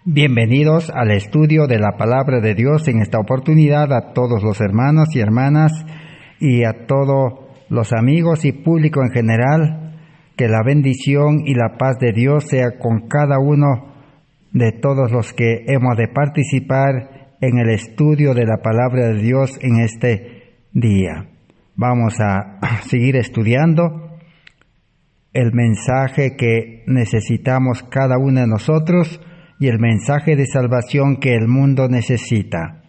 Bienvenidos al estudio de la Palabra de Dios en esta oportunidad a todos los hermanos y hermanas y a todos los amigos y público en general. Que la bendición y la paz de Dios sea con cada uno de todos los que hemos de participar en el estudio de la Palabra de Dios en este día. Vamos a seguir estudiando el mensaje que necesitamos cada uno de nosotros y el mensaje de salvación que el mundo necesita.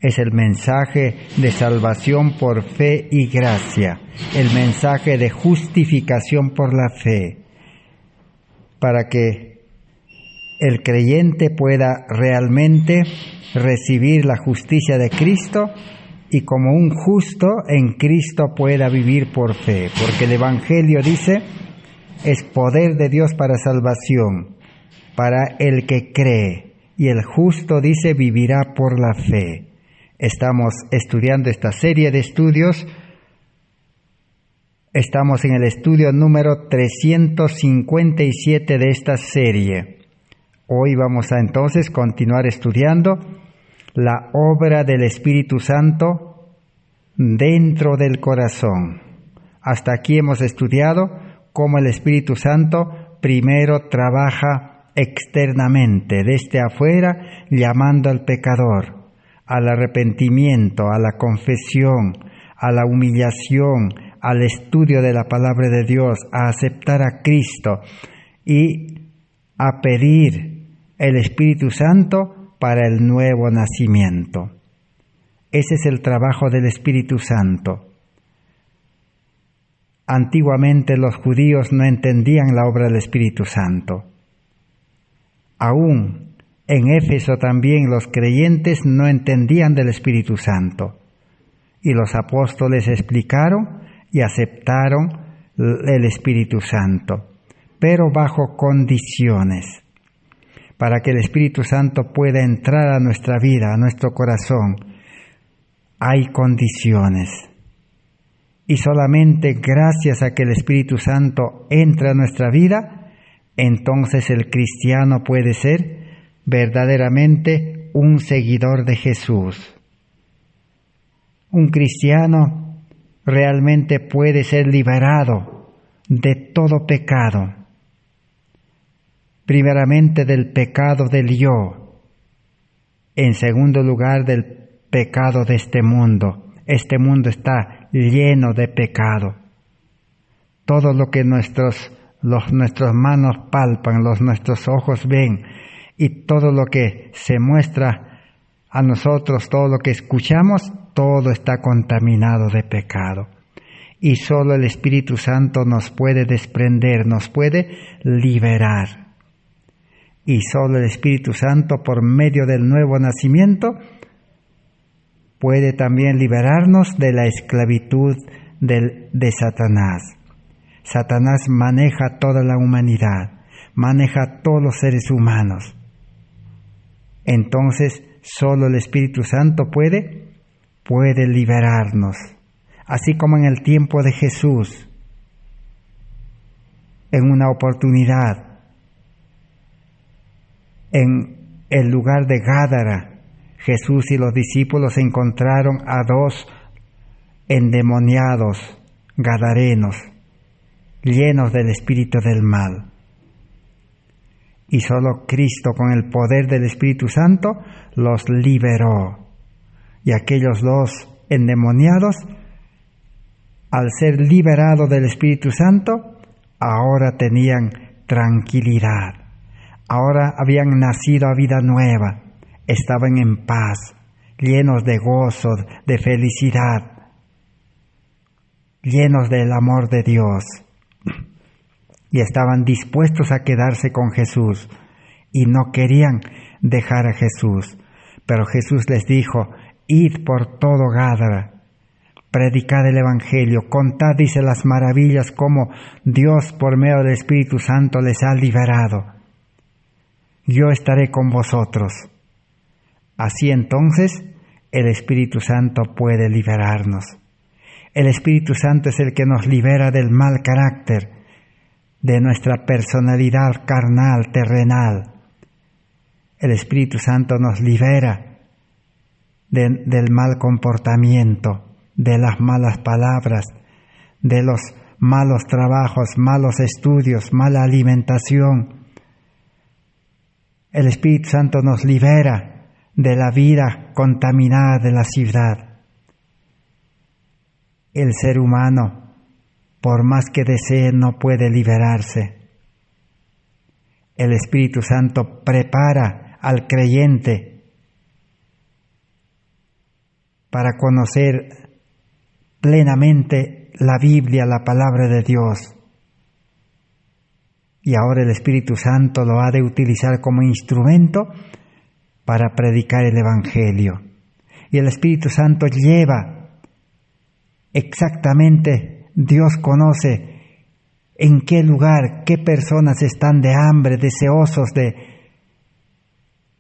Es el mensaje de salvación por fe y gracia, el mensaje de justificación por la fe, para que el creyente pueda realmente recibir la justicia de Cristo y como un justo en Cristo pueda vivir por fe, porque el Evangelio dice, es poder de Dios para salvación, para el que cree, y el justo dice vivirá por la fe. Estamos estudiando esta serie de estudios. Estamos en el estudio número 357 de esta serie. Hoy vamos a entonces continuar estudiando la obra del Espíritu Santo dentro del corazón. Hasta aquí hemos estudiado cómo el Espíritu Santo primero trabaja externamente, desde afuera, llamando al pecador, al arrepentimiento, a la confesión, a la humillación, al estudio de la palabra de Dios, a aceptar a Cristo y a pedir el Espíritu Santo para el nuevo nacimiento. Ese es el trabajo del Espíritu Santo. Antiguamente los judíos no entendían la obra del Espíritu Santo. Aún en Éfeso también los creyentes no entendían del Espíritu Santo. Y los apóstoles explicaron y aceptaron el Espíritu Santo, pero bajo condiciones. Para que el Espíritu Santo pueda entrar a nuestra vida, a nuestro corazón, hay condiciones. Y solamente gracias a que el Espíritu Santo entra a nuestra vida, entonces el cristiano puede ser verdaderamente un seguidor de Jesús. Un cristiano realmente puede ser liberado de todo pecado. Primeramente del pecado del yo. En segundo lugar del pecado de este mundo. Este mundo está lleno de pecado. Todo lo que nuestras manos palpan, nuestros ojos ven, y todo lo que se muestra a nosotros, todo lo que escuchamos, todo está contaminado de pecado. Y solo el Espíritu Santo nos puede desprender, nos puede liberar. Y solo el Espíritu Santo, por medio del nuevo nacimiento, puede también liberarnos de la esclavitud de Satanás. Satanás maneja toda la humanidad, maneja a todos los seres humanos. Entonces, solo el Espíritu Santo puede liberarnos. Así como en el tiempo de Jesús, en una oportunidad, en el lugar de Gádara, Jesús y los discípulos encontraron a dos endemoniados gadarenos, llenos del espíritu del mal. Y solo Cristo, con el poder del Espíritu Santo, los liberó. Y aquellos dos endemoniados, al ser liberados del Espíritu Santo, ahora tenían tranquilidad. Ahora habían nacido a vida nueva. Estaban en paz, llenos de gozo, de felicidad, llenos del amor de Dios. Y estaban dispuestos a quedarse con Jesús y no querían dejar a Jesús. Pero Jesús les dijo, id por todo Gádara, predicad el Evangelio, contad, dice, las maravillas como Dios por medio del Espíritu Santo les ha liberado. Yo estaré con vosotros. Así entonces el Espíritu Santo puede liberarnos. El Espíritu Santo es el que nos libera del mal carácter, de nuestra personalidad carnal, terrenal. El Espíritu Santo nos libera del mal comportamiento, de las malas palabras, de los malos trabajos, malos estudios, mala alimentación. El Espíritu Santo nos libera de la vida contaminada de la ciudad. El ser humano, por más que desee, no puede liberarse. El Espíritu Santo prepara al creyente para conocer plenamente la Biblia, la palabra de Dios. Y ahora el Espíritu Santo lo ha de utilizar como instrumento para predicar el Evangelio. Y el Espíritu Santo lleva exactamente, Dios conoce en qué lugar, qué personas están de hambre, deseosos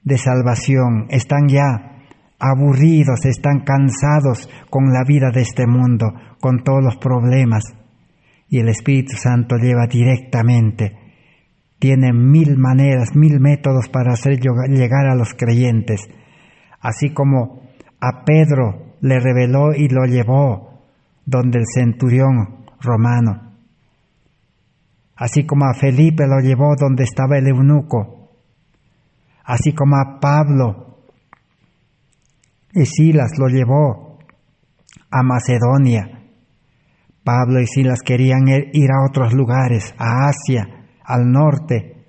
de salvación, están ya aburridos, están cansados con la vida de este mundo, con todos los problemas. Y el Espíritu Santo lleva directamente. Tiene 1000 maneras, 1000 métodos para hacer llegar a los creyentes. Así como a Pedro le reveló y lo llevó donde el centurión romano. Así como a Felipe lo llevó donde estaba el eunuco. Así como a Pablo y Silas lo llevó a Macedonia. Pablo y Silas querían ir a otros lugares, a Asia, al norte,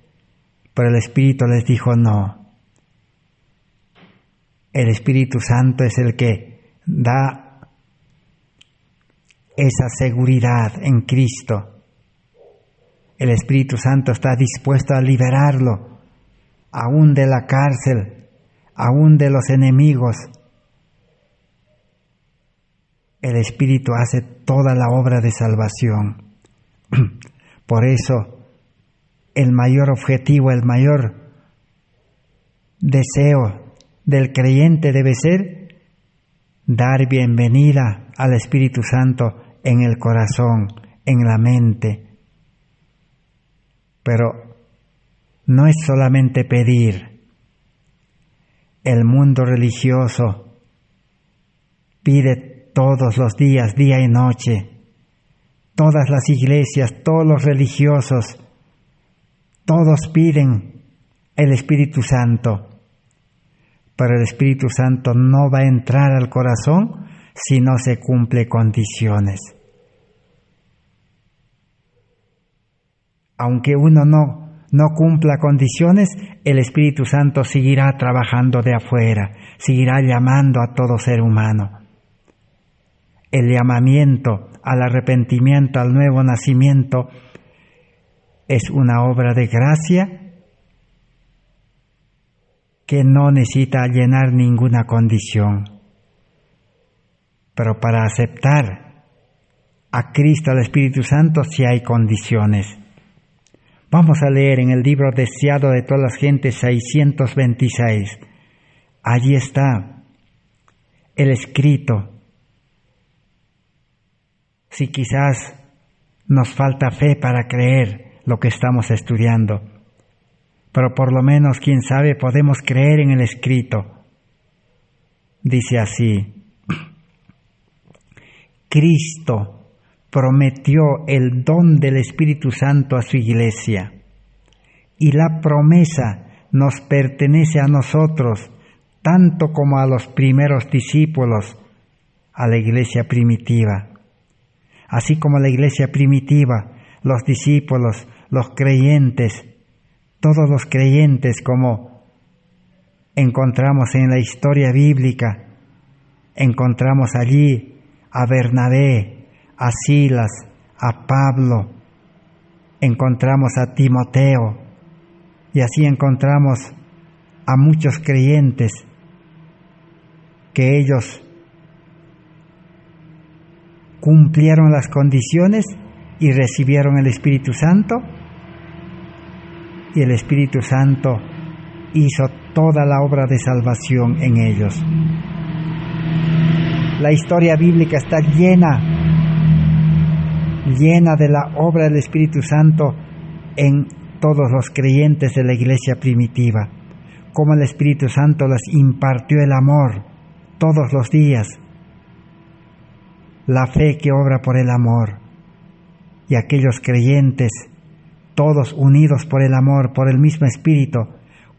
pero el Espíritu les dijo no. El Espíritu Santo es el que da esa seguridad en Cristo. El Espíritu Santo está dispuesto a liberarlo, aún de la cárcel, aún de los enemigos. El Espíritu hace toda la obra de salvación. Por eso, el mayor objetivo, el mayor deseo del creyente debe ser dar bienvenida al Espíritu Santo en el corazón, en la mente. Pero no es solamente pedir. El mundo religioso pide todos los días, día y noche. Todas las iglesias, todos los religiosos, todos piden el Espíritu Santo. Pero el Espíritu Santo no va a entrar al corazón si no se cumple condiciones. Aunque uno no cumpla condiciones, el Espíritu Santo seguirá trabajando de afuera, seguirá llamando a todo ser humano. El llamamiento al arrepentimiento, al nuevo nacimiento, es una obra de gracia que no necesita llenar ninguna condición. Pero para aceptar a Cristo, al Espíritu Santo, sí hay condiciones. Vamos a leer en el libro Deseado de todas las gentes 626. Allí está el escrito. Si quizás nos falta fe para creer lo que estamos estudiando, pero por lo menos, quién sabe, podemos creer en el escrito. Dice así: Cristo prometió el don del Espíritu Santo a su iglesia, y la promesa nos pertenece a nosotros, tanto como a los primeros discípulos, a la iglesia primitiva. Así como la iglesia primitiva, los discípulos, los creyentes, todos los creyentes, como encontramos en la historia bíblica, encontramos allí a Bernabé, a Silas, a Pablo, encontramos a Timoteo, y así encontramos a muchos creyentes que ellos cumplieron las condiciones y recibieron el Espíritu Santo, y el Espíritu Santo hizo toda la obra de salvación en ellos. La historia bíblica está llena de la obra del Espíritu Santo en todos los creyentes de la iglesia primitiva. cómo el Espíritu Santo les impartió el amor todos los días, la fe que obra por el amor, y aquellos creyentes, todos unidos por el amor, por el mismo Espíritu,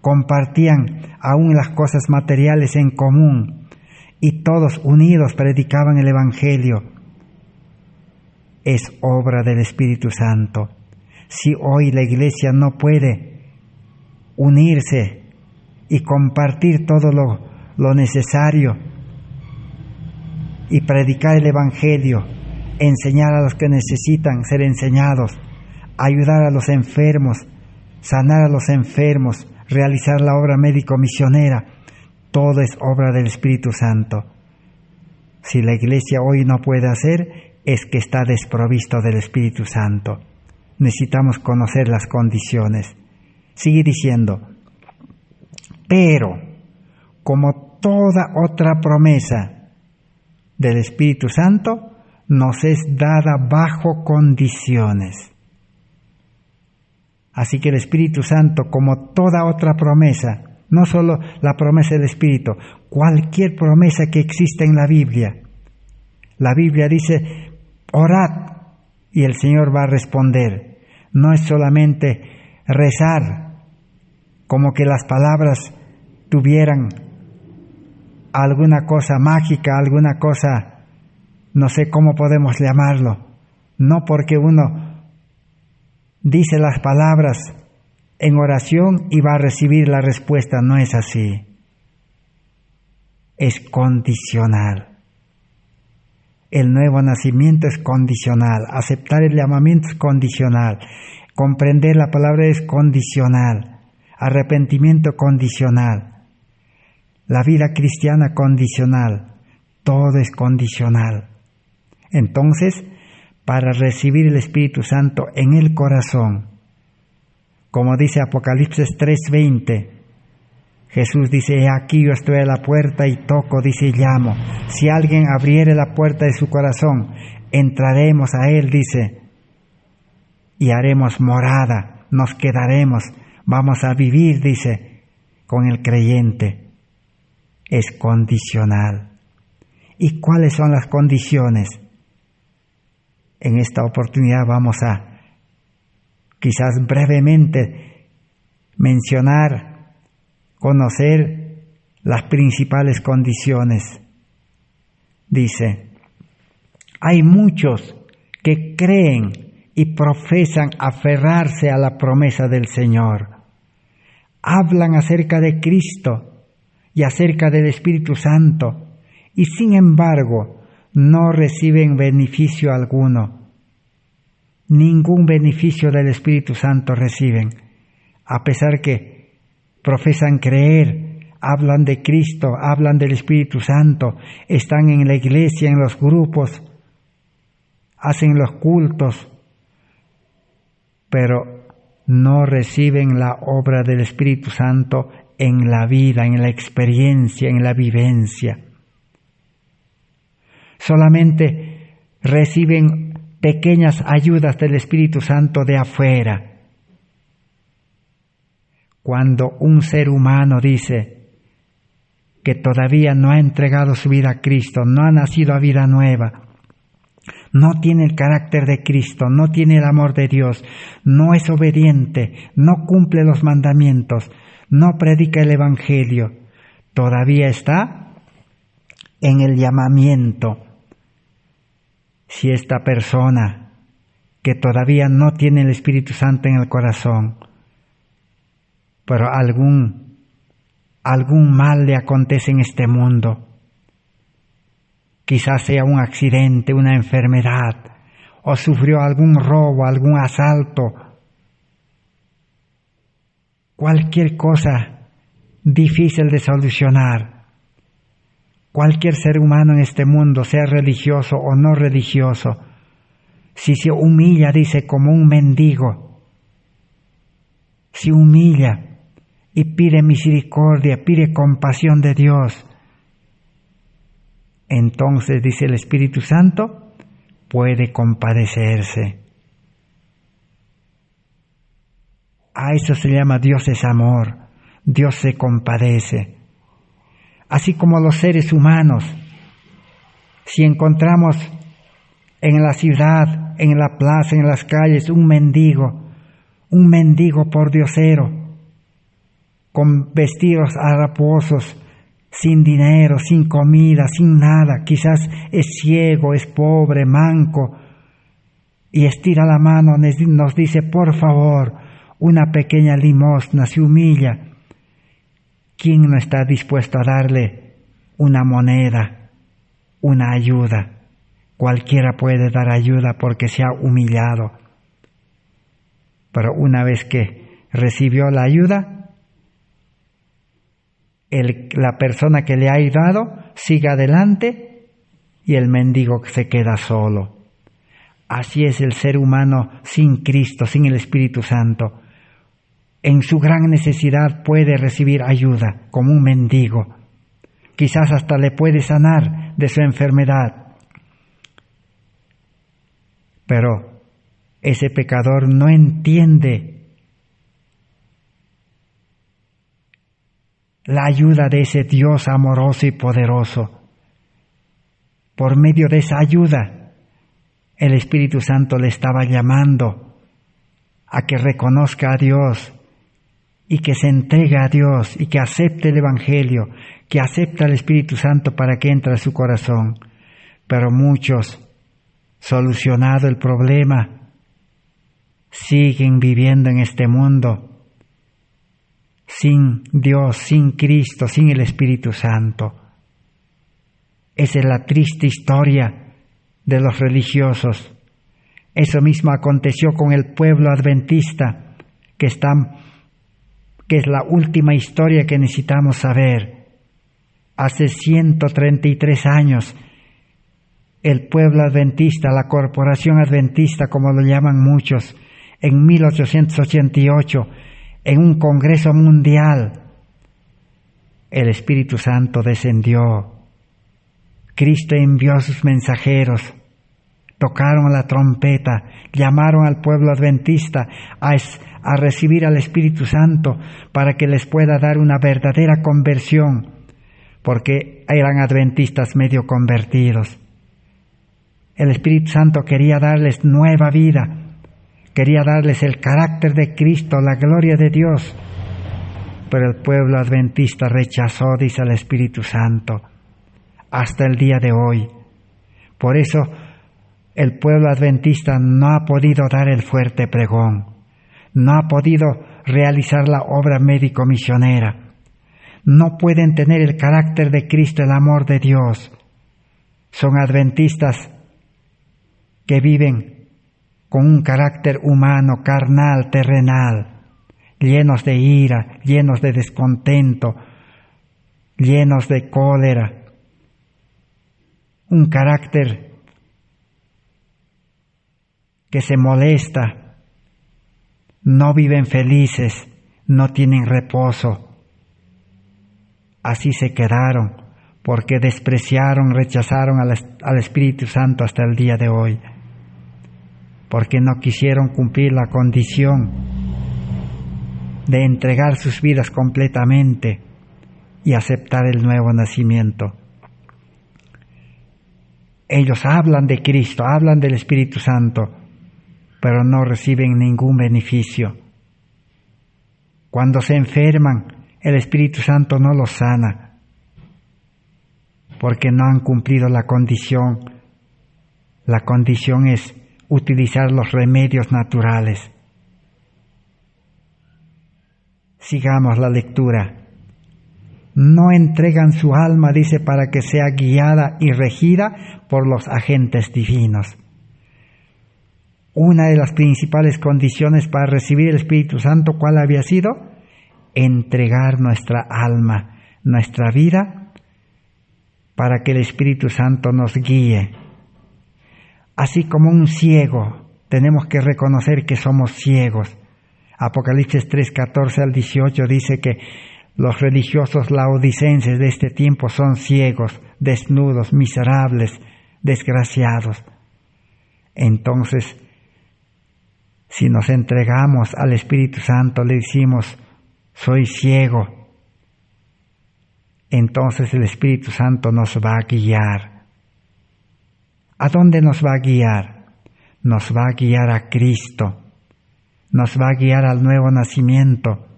compartían aún las cosas materiales en común, y todos unidos predicaban el Evangelio. Es obra del Espíritu Santo. Si hoy la Iglesia no puede unirse y compartir todo lo necesario y predicar el Evangelio, enseñar a los que necesitan ser enseñados, ayudar a los enfermos, sanar a los enfermos, realizar la obra médico-misionera, todo es obra del Espíritu Santo. Si la Iglesia hoy no puede hacer, es que está desprovisto del Espíritu Santo. Necesitamos conocer las condiciones. Sigue diciendo, pero como toda otra promesa del Espíritu Santo, nos es dada bajo condiciones. Así que el Espíritu Santo, como toda otra promesa, no solo la promesa del Espíritu, cualquier promesa que exista en la Biblia dice, orad, y el Señor va a responder. No es solamente rezar, como que las palabras tuvieran alguna cosa mágica, alguna cosa, no sé cómo podemos llamarlo. No porque uno dice las palabras en oración y va a recibir la respuesta, no es así. Es condicional. El nuevo nacimiento es condicional, aceptar el llamamiento es condicional, comprender la palabra es condicional, arrepentimiento condicional, la vida cristiana condicional, todo es condicional. Entonces, para recibir el Espíritu Santo en el corazón, como dice Apocalipsis 3:20, Jesús dice, he aquí yo estoy a la puerta y toco, dice, y llamo. Si alguien abriere la puerta de su corazón, entraremos a él, dice, y haremos morada, nos quedaremos, vamos a vivir, dice, con el creyente. Es condicional. ¿Y cuáles son las condiciones? En esta oportunidad vamos a quizás brevemente mencionar, conocer las principales condiciones. Dice, hay muchos que creen y profesan aferrarse a la promesa del Señor. Hablan acerca de Cristo y acerca del Espíritu Santo, y sin embargo no reciben beneficio alguno. Ningún beneficio del Espíritu Santo reciben, a pesar que profesan creer, hablan de Cristo, hablan del Espíritu Santo, están en la iglesia, en los grupos, hacen los cultos, pero no reciben la obra del Espíritu Santo en la vida, en la experiencia, en la vivencia. Solamente reciben pequeñas ayudas del Espíritu Santo de afuera. Cuando un ser humano dice que todavía no ha entregado su vida a Cristo, no ha nacido a vida nueva, no tiene el carácter de Cristo, no tiene el amor de Dios, no es obediente, no cumple los mandamientos, no predica el Evangelio, todavía está en el llamamiento. Si esta persona que todavía no tiene el Espíritu Santo en el corazón, pero algún mal le acontece en este mundo, quizás sea un accidente, una enfermedad, o sufrió algún robo, algún asalto, cualquier cosa difícil de solucionar. Cualquier ser humano en este mundo, sea religioso o no religioso, si se humilla, dice, como un mendigo, se humilla y pide misericordia, pide compasión de Dios, entonces, dice el Espíritu Santo, puede compadecerse. A eso se llama Dios es amor. Dios se compadece. Así como los seres humanos, si encontramos en la ciudad, en la plaza, en las calles, un mendigo pordiosero, con vestidos haraposos, sin dinero, sin comida, sin nada, quizás es ciego, es pobre, manco, y estira la mano, nos dice, por favor, una pequeña limosna, se humilla. ¿Quién no está dispuesto a darle una moneda, una ayuda? Cualquiera puede dar ayuda porque se ha humillado. Pero una vez que recibió la ayuda, la persona que le ha ayudado sigue adelante y el mendigo se queda solo. Así es el ser humano sin Cristo, sin el Espíritu Santo. En su gran necesidad puede recibir ayuda como un mendigo. Quizás hasta le puede sanar de su enfermedad. Pero ese pecador no entiende la ayuda de ese Dios amoroso y poderoso. Por medio de esa ayuda, el Espíritu Santo le estaba llamando a que reconozca a Dios y que se entregue a Dios y que acepte el Evangelio, que acepte al Espíritu Santo para que entre a su corazón. Pero muchos, solucionado el problema, siguen viviendo en este mundo sin Dios, sin Cristo, sin el Espíritu Santo. Esa es la triste historia de los religiosos. Eso mismo aconteció con el pueblo adventista, que es la última historia que necesitamos saber. Hace 133 años, el pueblo adventista, la corporación adventista, como lo llaman muchos, en 1888, en un congreso mundial, el Espíritu Santo descendió. Cristo envió a sus mensajeros, tocaron la trompeta, llamaron al pueblo adventista a recibir al Espíritu Santo para que les pueda dar una verdadera conversión, porque eran adventistas medio convertidos. El Espíritu Santo quería darles nueva vida, quería darles el carácter de Cristo, la gloria de Dios, pero el pueblo adventista rechazó, dice el Espíritu Santo, hasta el día de hoy. Por eso el pueblo adventista no ha podido dar el fuerte pregón, no ha podido realizar la obra médico-misionera, no pueden tener el carácter de Cristo, el amor de Dios. Son adventistas que viven con un carácter humano, carnal, terrenal, llenos de ira, llenos de descontento, llenos de cólera, un carácter que se molesta, no viven felices, no tienen reposo. Así se quedaron, porque despreciaron, rechazaron al Espíritu Santo hasta el día de hoy, porque no quisieron cumplir la condición de entregar sus vidas completamente y aceptar el nuevo nacimiento. Ellos hablan de Cristo, hablan del Espíritu Santo, pero no reciben ningún beneficio. Cuando se enferman, el Espíritu Santo no los sana, porque no han cumplido la condición. La condición es utilizar los remedios naturales. Sigamos la lectura. No entregan su alma, dice, para que sea guiada y regida por los agentes divinos. Una de las principales condiciones para recibir el Espíritu Santo, ¿cuál había sido? Entregar nuestra alma, nuestra vida, para que el Espíritu Santo nos guíe. Así como un ciego, tenemos que reconocer que somos ciegos. Apocalipsis 3:14 al 18 dice que los religiosos laodicenses de este tiempo son ciegos, desnudos, miserables, desgraciados. Entonces, si nos entregamos al Espíritu Santo, le decimos, soy ciego. Entonces el Espíritu Santo nos va a guiar. ¿A dónde nos va a guiar? Nos va a guiar a Cristo. Nos va a guiar al nuevo nacimiento.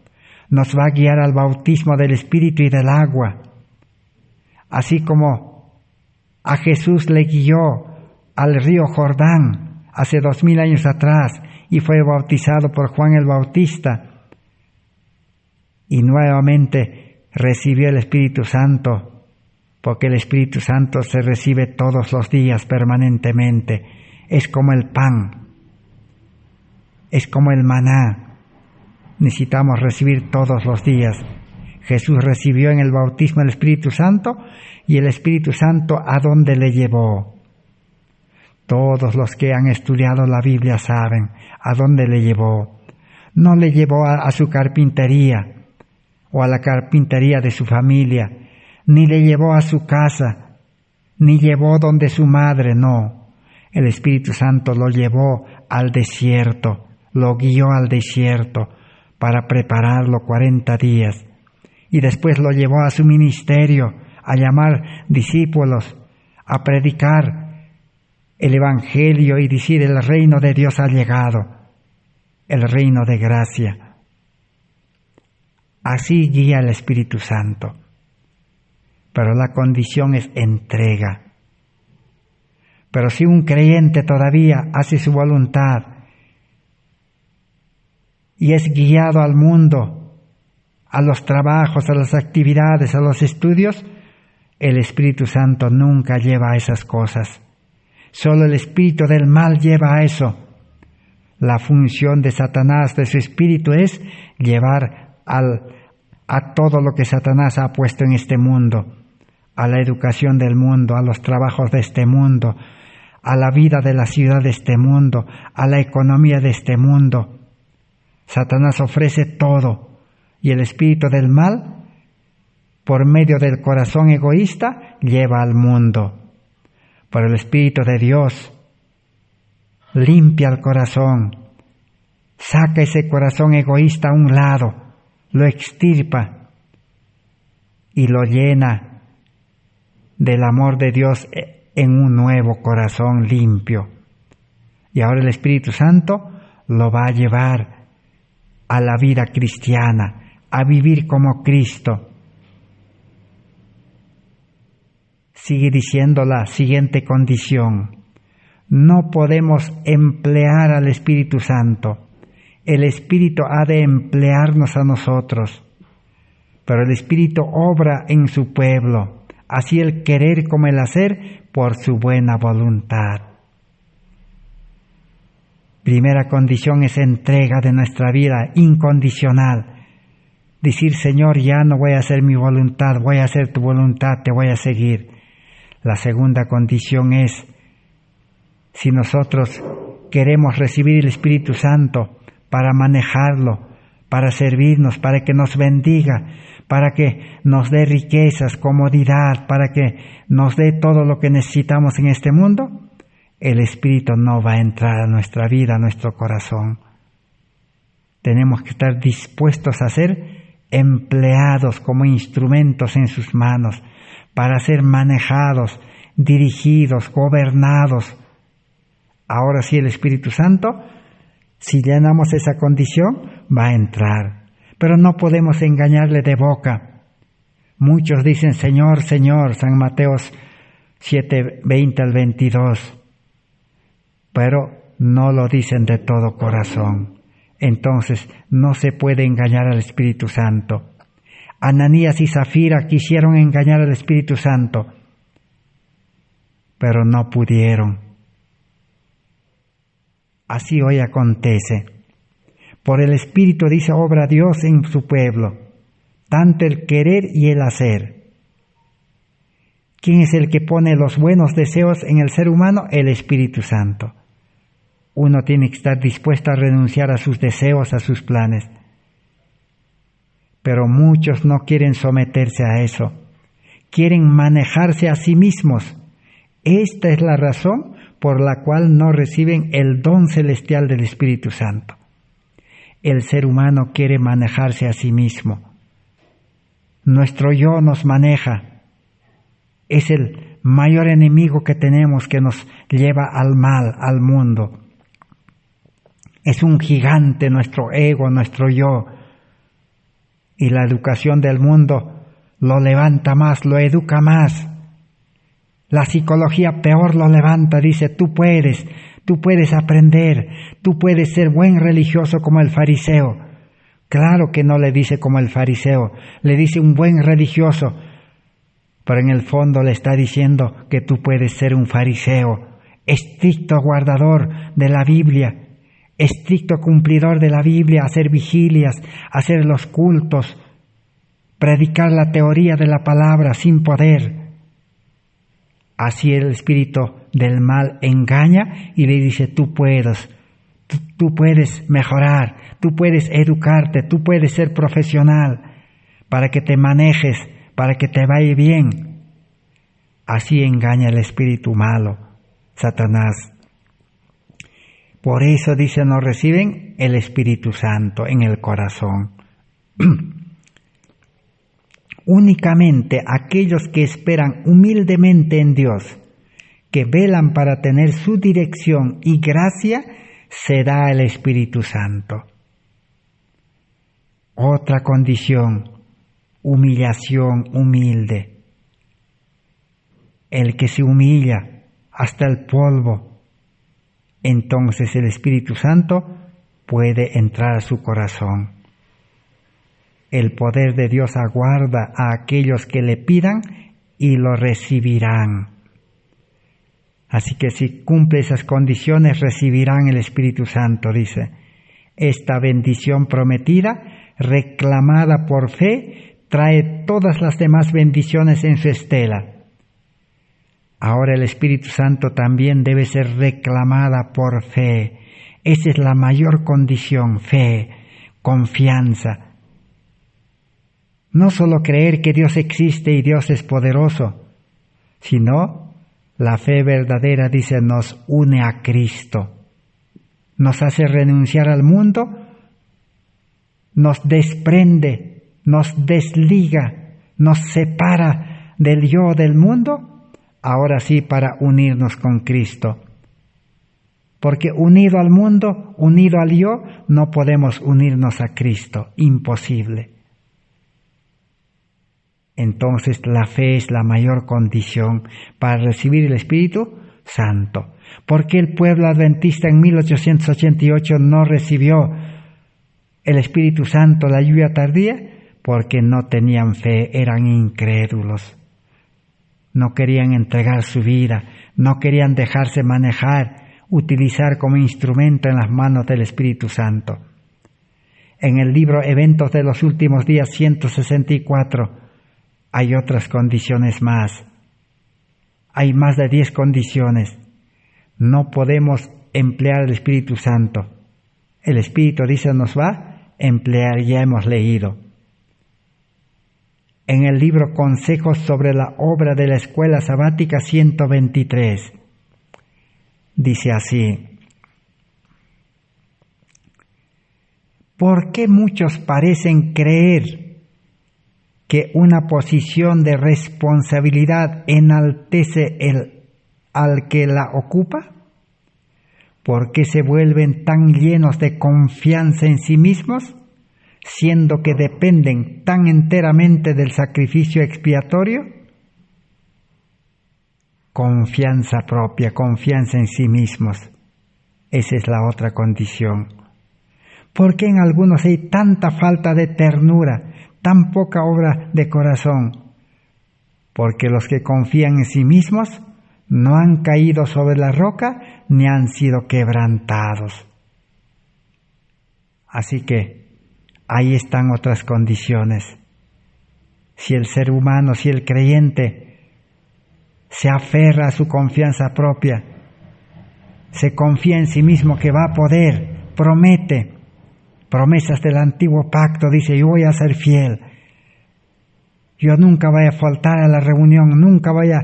Nos va a guiar al bautismo del Espíritu y del agua. Así como a Jesús le guió al río Jordán hace 2000 años atrás y fue bautizado por Juan el Bautista y nuevamente recibió el Espíritu Santo, porque el Espíritu Santo se recibe todos los días permanentemente. Es como el pan, es como el maná. Necesitamos recibir todos los días. Jesús recibió en el bautismo el Espíritu Santo, y el Espíritu Santo ¿a dónde le llevó? Todos los que han estudiado la Biblia saben a dónde le llevó. No le llevó a su carpintería o a la carpintería de su familia, ni le llevó a su casa, ni llevó donde su madre, no. El Espíritu Santo lo llevó al desierto, lo guió al desierto para prepararlo 40 días. Y después lo llevó a su ministerio, a llamar discípulos, a predicar el Evangelio y decir: el reino de Dios ha llegado, el reino de gracia. Así guía el Espíritu Santo. Pero la condición es entrega. Pero si un creyente todavía hace su voluntad y es guiado al mundo, a los trabajos, a las actividades, a los estudios, el Espíritu Santo nunca lleva a esas cosas. Solo el espíritu del mal lleva a eso. La función de Satanás, de su espíritu, es llevar a todo lo que Satanás ha puesto en este mundo, a la educación del mundo, a los trabajos de este mundo, a la vida de la ciudad de este mundo, a la economía de este mundo. Satanás ofrece todo, y el espíritu del mal, por medio del corazón egoísta, lleva al mundo. Pero el Espíritu de Dios limpia el corazón, saca ese corazón egoísta a un lado, lo extirpa y lo llena del amor de Dios en un nuevo corazón limpio. Y ahora el Espíritu Santo lo va a llevar a la vida cristiana, a vivir como Cristo. Sigue diciendo la siguiente condición: no podemos emplear al Espíritu Santo. El Espíritu ha de emplearnos a nosotros, pero el Espíritu obra en su pueblo, así el querer como el hacer, por su buena voluntad. Primera condición es entrega de nuestra vida incondicional. Decir: Señor, ya no voy a hacer mi voluntad, voy a hacer tu voluntad, te voy a seguir. La segunda condición es, si nosotros queremos recibir el Espíritu Santo para manejarlo, para servirnos, para que nos bendiga, para que nos dé riquezas, comodidad, para que nos dé todo lo que necesitamos en este mundo, el Espíritu no va a entrar a nuestra vida, a nuestro corazón. Tenemos que estar dispuestos a ser empleados como instrumentos en sus manos, para ser manejados, dirigidos, gobernados. Ahora sí, el Espíritu Santo, si llenamos esa condición, va a entrar. Pero no podemos engañarle de boca. Muchos dicen: Señor, Señor, San Mateo 7, 20 al 22. Pero no lo dicen de todo corazón. Entonces no se puede engañar al Espíritu Santo. Ananías y Zafira quisieron engañar al Espíritu Santo, pero no pudieron. Así hoy acontece. Por el Espíritu, dice, obra Dios en su pueblo, tanto el querer y el hacer. ¿Quién es el que pone los buenos deseos en el ser humano? El Espíritu Santo. Uno tiene que estar dispuesto a renunciar a sus deseos, a sus planes. Pero muchos no quieren someterse a eso. Quieren manejarse a sí mismos. Esta es la razón por la cual no reciben el don celestial del Espíritu Santo. el ser humano quiere manejarse a sí mismo. Nuestro yo nos maneja. Es el mayor enemigo que tenemos, que nos lleva al mal, al mundo. Es un gigante nuestro ego, nuestro yo. Y la educación del mundo lo levanta más, lo educa más. La psicología peor lo levanta, dice, tú puedes aprender, tú puedes ser buen religioso como el fariseo. Claro que no le dice como el fariseo, le dice un buen religioso, pero en el fondo le está diciendo que tú puedes ser un fariseo, estricto guardador de la Biblia, estricto cumplidor de la Biblia, hacer vigilias, hacer los cultos, predicar la teoría de la palabra sin poder. Así el espíritu del mal engaña y le dice, tú puedes mejorar, tú puedes educarte, tú puedes ser profesional para que te manejes, para que te vaya bien. Así engaña el espíritu malo, Satanás. Por eso dice, no reciben el Espíritu Santo en el corazón. Únicamente aquellos que esperan humildemente en Dios, que velan para tener su dirección y gracia, se da el Espíritu Santo. Otra condición, humillación humilde. El que se humilla hasta el polvo, entonces el Espíritu Santo puede entrar a su corazón. El poder de Dios aguarda a aquellos que le pidan y lo recibirán. Así que si cumple esas condiciones, recibirán el Espíritu Santo, dice. Esta bendición prometida, reclamada por fe, trae todas las demás bendiciones en su estela. Ahora el Espíritu Santo también debe ser reclamada por fe. Esa es la mayor condición, fe, confianza. No solo creer que Dios existe y Dios es poderoso, sino la fe verdadera, dice, nos une a Cristo, nos hace renunciar al mundo, nos desprende, nos desliga, nos separa del yo del mundo, ahora sí para unirnos con Cristo. Porque unido al mundo, unido al yo, no podemos unirnos a Cristo, imposible. Entonces la fe es la mayor condición para recibir el Espíritu Santo. ¿Por qué el pueblo adventista en 1888 no recibió el Espíritu Santo, la lluvia tardía? Porque no tenían fe, eran incrédulos. No querían entregar su vida, no querían dejarse manejar, utilizar como instrumento en las manos del Espíritu Santo. En el libro Eventos de los Últimos Días 164, hay otras condiciones más. Hay más de 10 condiciones. No podemos emplear el Espíritu Santo. El Espíritu, dice, nos va a emplear, ya hemos leído. En el libro Consejos sobre la obra de la Escuela Sabática 123, dice así: ¿por qué muchos parecen creer que una posición de responsabilidad enaltece al que la ocupa? ¿Por qué se vuelven tan llenos de confianza en sí mismos, siendo que dependen tan enteramente del sacrificio expiatorio? Confianza propia, confianza en sí mismos. Esa es la otra condición. ¿Por qué en algunos hay tanta falta de ternura, tan poca obra de corazón? Porque los que confían en sí mismos no han caído sobre la roca ni han sido quebrantados. Así que ahí están otras condiciones. Si el ser humano, si el creyente se aferra a su confianza propia, se confía en sí mismo que va a poder, promete, promesas del antiguo pacto, dice, yo voy a ser fiel, yo nunca voy a faltar a la reunión, nunca voy a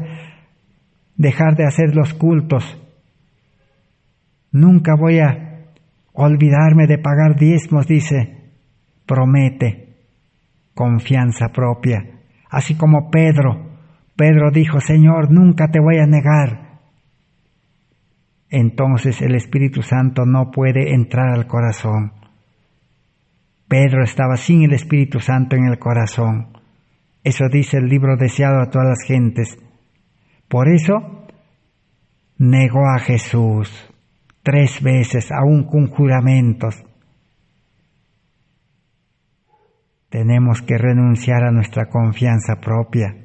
dejar de hacer los cultos, nunca voy a olvidarme de pagar diezmos, dice, promete confianza propia. Así como Pedro dijo, Señor, nunca te voy a negar. Entonces el Espíritu Santo no puede entrar al corazón. Pedro estaba sin el Espíritu Santo en el corazón. Eso dice el libro deseado a todas las gentes. Por eso negó a Jesús 3 veces, aún con juramentos. Tenemos que renunciar a nuestra confianza propia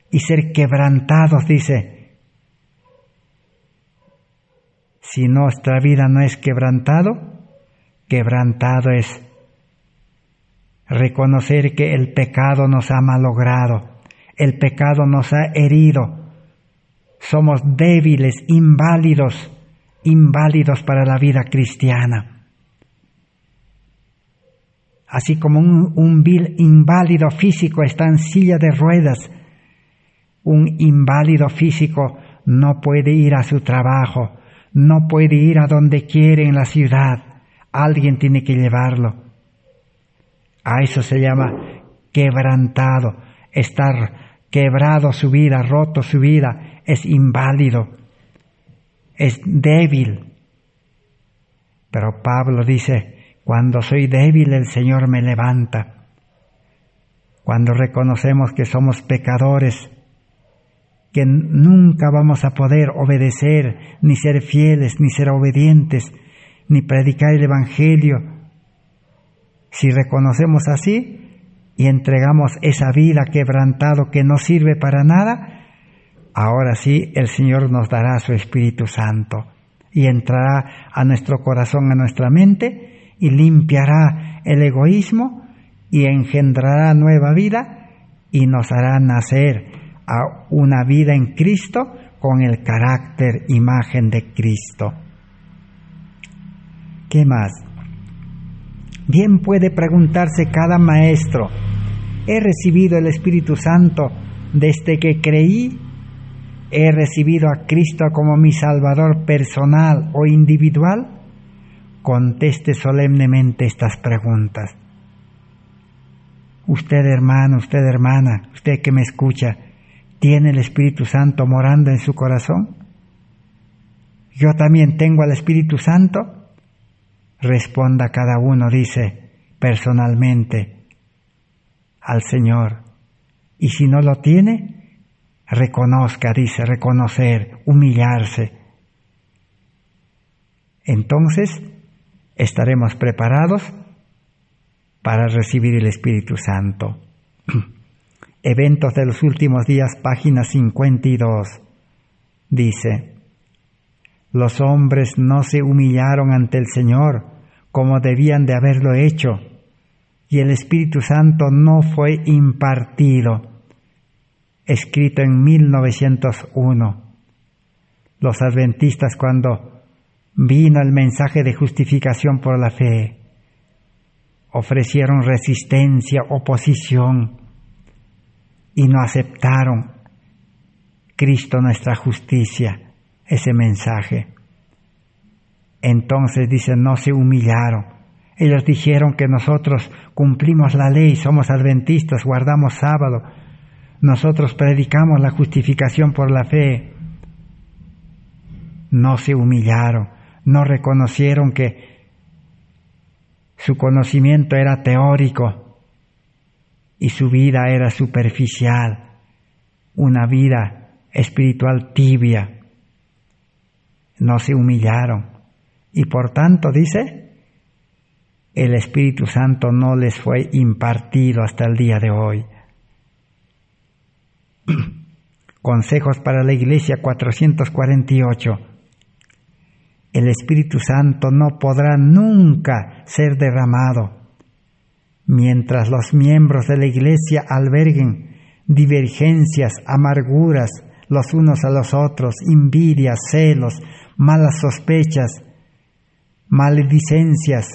y ser quebrantados, dice. Si nuestra vida no es quebrantado es reconocer que el pecado nos ha malogrado, el pecado nos ha herido. Somos débiles, inválidos para la vida cristiana. Así como un inválido físico está en silla de ruedas, un inválido físico no puede ir a su trabajo, no puede ir a donde quiere en la ciudad. Alguien tiene que llevarlo. A eso se llama quebrantado, estar quebrado su vida, roto su vida, es inválido, es débil. Pero Pablo dice, cuando soy débil el Señor me levanta. Cuando reconocemos que somos pecadores, que nunca vamos a poder obedecer, ni ser fieles, ni ser obedientes, ni predicar el Evangelio. Si reconocemos así y entregamos esa vida quebrantado que no sirve para nada, ahora sí el Señor nos dará su Espíritu Santo y entrará a nuestro corazón, a nuestra mente, y limpiará el egoísmo y engendrará nueva vida y nos hará nacer a una vida en Cristo con el carácter, imagen de Cristo. ¿Qué más? Bien puede preguntarse cada maestro, ¿he recibido el Espíritu Santo desde que creí? ¿He recibido a Cristo como mi Salvador personal o individual? Conteste solemnemente estas preguntas. Usted, hermano, usted, hermana, usted que me escucha, ¿tiene el Espíritu Santo morando en su corazón? ¿Yo también tengo al Espíritu Santo? Responda cada uno, dice, personalmente al Señor. Y si no lo tiene, reconozca, dice, reconocer, humillarse. Entonces estaremos preparados para recibir el Espíritu Santo. Eventos de los últimos días, página 52, dice, los hombres no se humillaron ante el Señor como debían de haberlo hecho, y el Espíritu Santo no fue impartido. Escrito en 1901. Los adventistas, cuando vino el mensaje de justificación por la fe, ofrecieron resistencia, oposición, y no aceptaron Cristo nuestra justicia, ese mensaje. Entonces dicen, no se humillaron. Ellos dijeron que nosotros cumplimos la ley, somos adventistas, guardamos sábado, nosotros predicamos la justificación por la fe. No se humillaron, no reconocieron que su conocimiento era teórico y su vida era superficial, una vida espiritual tibia. No se humillaron y por tanto, dice, el Espíritu Santo no les fue impartido hasta el día de hoy. Consejos para la Iglesia 448. El Espíritu Santo no podrá nunca ser derramado mientras los miembros de la Iglesia alberguen divergencias, amarguras los unos a los otros, envidias, celos, malas sospechas, maledicencias.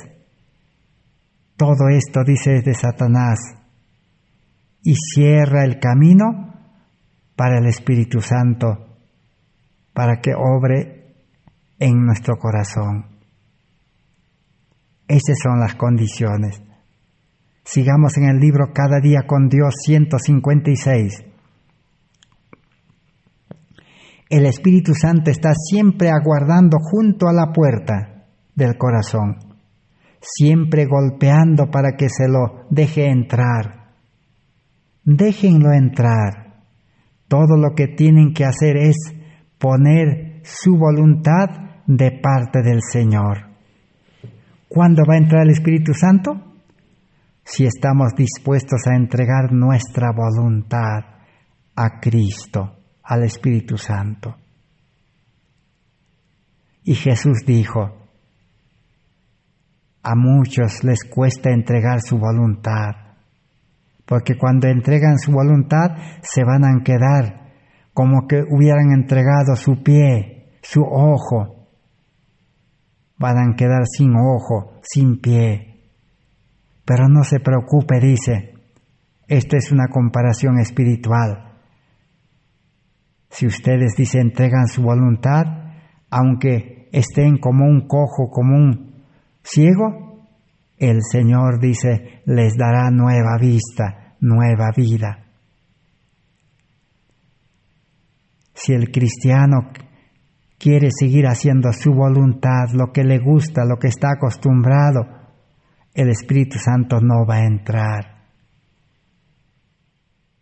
Todo esto, dice, es de Satanás y cierra el camino para el Espíritu Santo, para que obre en nuestro corazón. Esas son las condiciones. Sigamos en el libro Cada día con Dios 156. El Espíritu Santo está siempre aguardando junto a la puerta del corazón, siempre golpeando para que se lo deje entrar. Déjenlo entrar. Todo lo que tienen que hacer es poner su voluntad de parte del Señor. ¿Cuándo va a entrar el Espíritu Santo? Si estamos dispuestos a entregar nuestra voluntad a Cristo, al Espíritu Santo. Y Jesús dijo, a muchos les cuesta entregar su voluntad, porque cuando entregan su voluntad se van a quedar como que hubieran entregado su pie, su ojo. Van a quedar sin ojo, sin pie. Pero no se preocupe, dice, esta es una comparación espiritual. Si ustedes, dice, entregan su voluntad, aunque estén como un cojo, como un ciego, el Señor, dice, les dará nueva vista, nueva vida. Si el cristiano quiere seguir haciendo su voluntad, lo que le gusta, lo que está acostumbrado, el Espíritu Santo no va a entrar.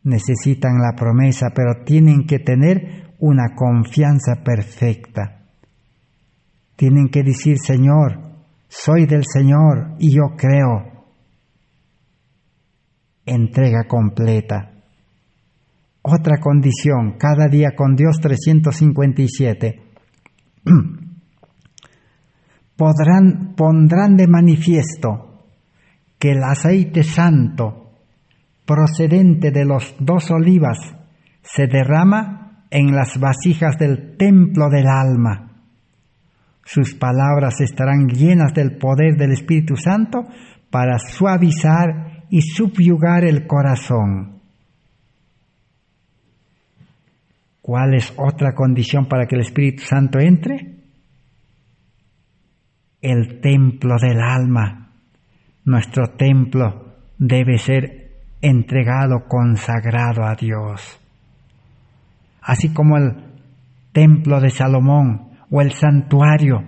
Necesitan la promesa, pero tienen que tener una confianza perfecta. Tienen que decir, Señor, soy del Señor y yo creo. Entrega completa. Otra condición, cada día con Dios 357. Pondrán de manifiesto que el aceite santo procedente de los 2 olivas se derrama en las vasijas del templo del alma. Sus palabras estarán llenas del poder del Espíritu Santo para suavizar y subyugar el corazón. ¿Cuál es otra condición para que el Espíritu Santo entre? El templo del alma. Nuestro templo debe ser entregado, consagrado a Dios. Así como el templo de Salomón o el santuario.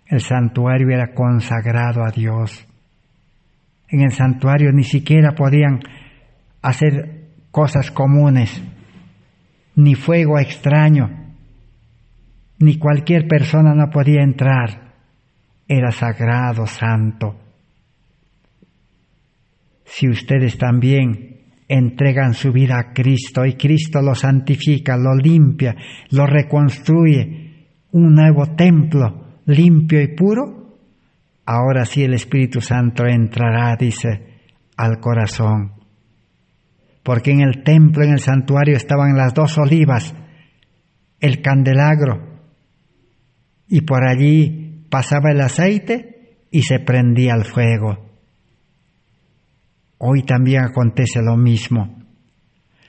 El santuario era consagrado a Dios. En el santuario ni siquiera podían hacer cosas comunes, ni fuego extraño, ni cualquier persona no podía entrar. Era sagrado, santo. Si ustedes también entregan su vida a Cristo y Cristo lo santifica, lo limpia, lo reconstruye, un nuevo templo limpio y puro, ahora sí el Espíritu Santo entrará, dice, al corazón. Porque en el templo, en el santuario estaban las 2 olivas, el candelabro, y por allí pasaba el aceite y se prendía el fuego. Hoy también acontece lo mismo.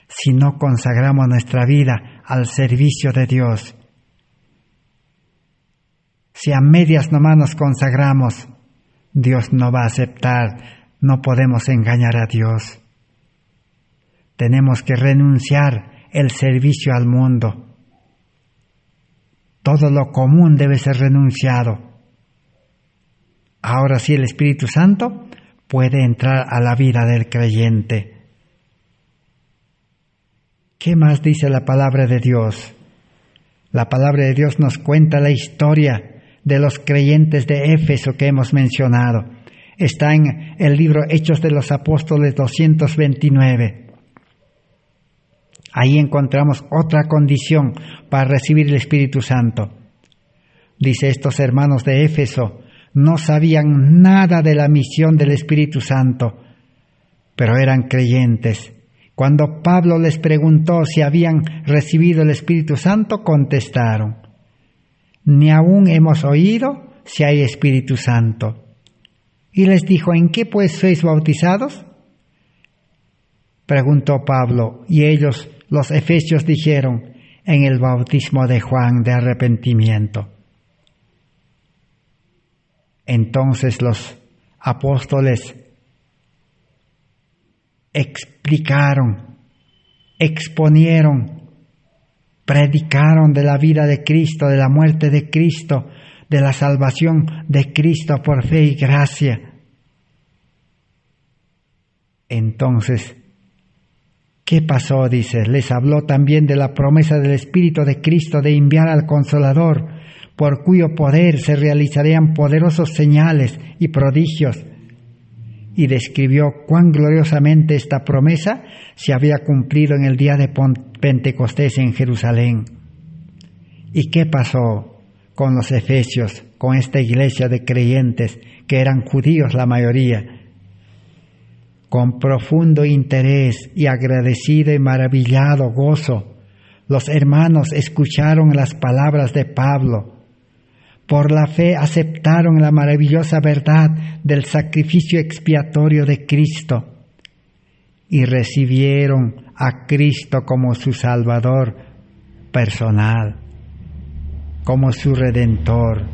Si no consagramos nuestra vida al servicio de Dios, si a medias nomás nos consagramos, Dios no va a aceptar, no podemos engañar a Dios. Tenemos que renunciar el servicio al mundo. Todo lo común debe ser renunciado. Ahora sí el Espíritu Santo puede entrar a la vida del creyente. ¿Qué más dice la palabra de Dios? La palabra de Dios nos cuenta la historia de los creyentes de Éfeso que hemos mencionado. Está en el libro Hechos de los Apóstoles 229. Ahí encontramos otra condición para recibir el Espíritu Santo. Dice, estos hermanos de Éfeso no sabían nada de la misión del Espíritu Santo, pero eran creyentes. Cuando Pablo les preguntó si habían recibido el Espíritu Santo, contestaron, ni aún hemos oído si hay Espíritu Santo. Y les dijo, ¿en qué pues sois bautizados? Preguntó Pablo, y ellos, los efesios, dijeron, en el bautismo de Juan de arrepentimiento. Entonces los apóstoles explicaron, exponieron, predicaron de la vida de Cristo, de la muerte de Cristo, de la salvación de Cristo por fe y gracia. Entonces, ¿qué pasó? Dice, les habló también de la promesa del Espíritu de Cristo de enviar al Consolador, por cuyo poder se realizarían poderosos señales y prodigios, y describió cuán gloriosamente esta promesa se había cumplido en el día de Pentecostés en Jerusalén. ¿Y qué pasó con los efesios, con esta iglesia de creyentes, que eran judíos la mayoría? Con profundo interés y agradecido y maravillado gozo, los hermanos escucharon las palabras de Pablo. Por la fe aceptaron la maravillosa verdad del sacrificio expiatorio de Cristo y recibieron a Cristo como su Salvador personal, como su Redentor.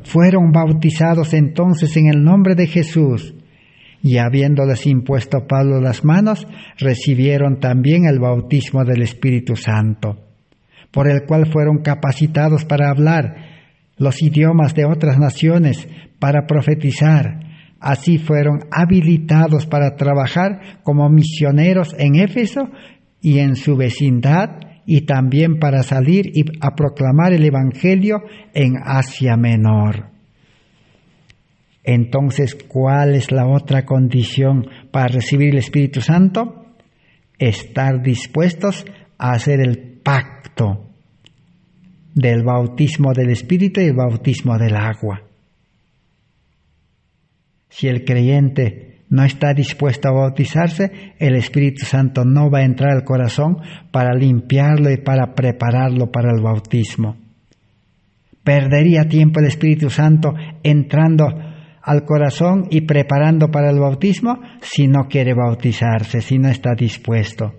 Fueron bautizados entonces en el nombre de Jesús, y habiéndoles impuesto Pablo las manos, recibieron también el bautismo del Espíritu Santo, por el cual fueron capacitados para hablar los idiomas de otras naciones, para profetizar. Así fueron habilitados para trabajar como misioneros en Éfeso y en su vecindad, y también para salir y a proclamar el Evangelio en Asia Menor. Entonces, ¿cuál es la otra condición para recibir el Espíritu Santo? Estar dispuestos a hacer el pacto del bautismo del Espíritu y el bautismo del agua. Si el creyente no está dispuesto a bautizarse, el Espíritu Santo no va a entrar al corazón para limpiarlo y para prepararlo para el bautismo. Perdería tiempo el Espíritu Santo entrando al corazón y preparando para el bautismo si no quiere bautizarse, si no está dispuesto.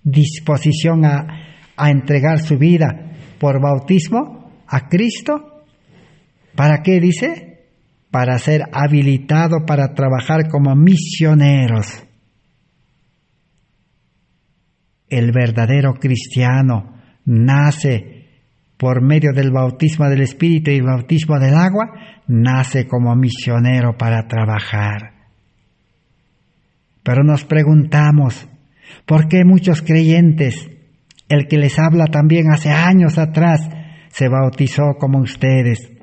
Disposición a entregar su vida por bautismo a Cristo. ¿Para qué dice? Para ser habilitado para trabajar como misioneros. El verdadero cristiano nace por medio del bautismo del Espíritu y el bautismo del agua, nace como misionero para trabajar. Pero nos preguntamos, ¿por qué muchos creyentes, el que les habla también hace años atrás, se bautizó como ustedes?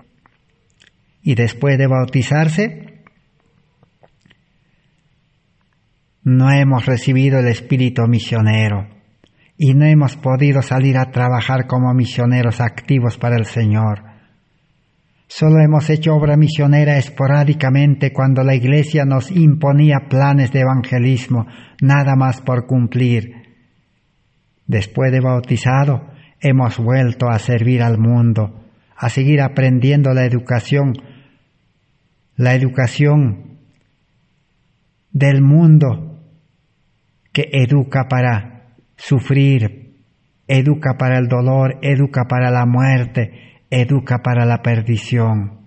Y después de bautizarse, no hemos recibido el espíritu misionero y no hemos podido salir a trabajar como misioneros activos para el Señor. Solo hemos hecho obra misionera esporádicamente cuando la Iglesia nos imponía planes de evangelismo, nada más por cumplir. Después de bautizado, hemos vuelto a servir al mundo, a seguir aprendiendo la educación del mundo, que educa para sufrir, educa para el dolor, educa para la muerte, educa para la perdición.